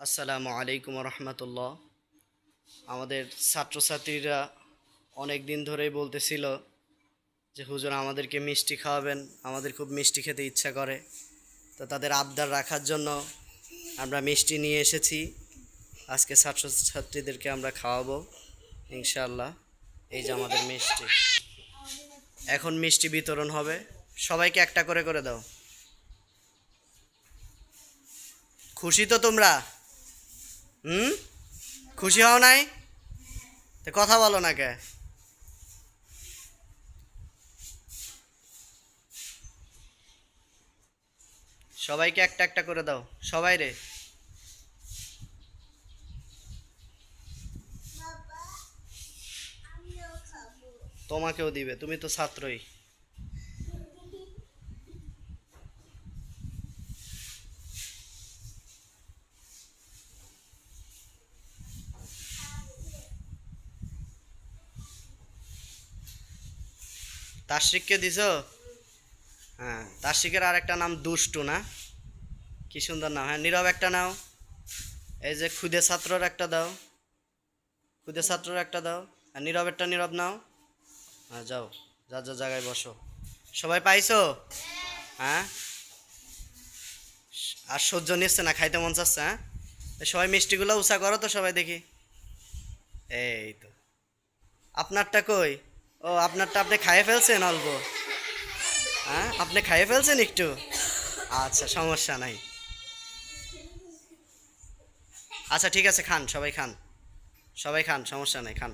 আসসালামু আলাইকুম রহমতুল্লাহ। আমাদের ছাত্রছাত্রীরা অনেক দিন ধরেই বলতেছিল যে হুজুর আমাদেরকে মিষ্টি খাওয়াবেন, আমাদের খুব মিষ্টি খেতে ইচ্ছা করে। তো তাদের আবদার রাখার জন্য আমরা মিষ্টি নিয়ে এসেছি। আজকে ছাত্রছাত্রীদেরকে আমরা খাওয়াবো ইনশাআল্লাহ। এই যে আমাদের মিষ্টি, এখন মিষ্টি বিতরণ হবে। সবাইকে একটা করে করে দাও। খুশি তো তোমরা? হুম, খুশি হও নাই? তো কথা বলো না কে? সবাইকে একটা একটা করে দাও, সবাই রে। তোমাকেও দিবে, তুমি তো ছাত্রই। তাশরিককে দিছো? হ্যাঁ, তাশরিকের আর একটা নাম দুষ্টু না? কি সুন্দর নাম। হ্যাঁ, নীরব একটা নাও। এই যে খুদে ছাত্রর একটা দাও, খুদে ছাত্রর একটা দাও। আর নীরবেরটা নীরব নাও। হ্যাঁ, যাও, যা যা জায়গায় বসো। সবাই পাইছো? হ্যাঁ, আর সহ্য নিচ্ছে না, খাইতে মন চাচ্ছে। হ্যাঁ, সবাই মিষ্টিগুলো উঁচা করো তো সবাই দেখি। এই তো, আপনারটা কই? ও, আপনারটা আপনি খাইয়ে ফেলছেন অল্প? হ্যাঁ, আপনি খাইয়ে ফেলছেন একটু? আচ্ছা, সমস্যা নাই। আচ্ছা, ঠিক আছে, খান, সবাই খান, সবাই খান, সমস্যা নাই, খান।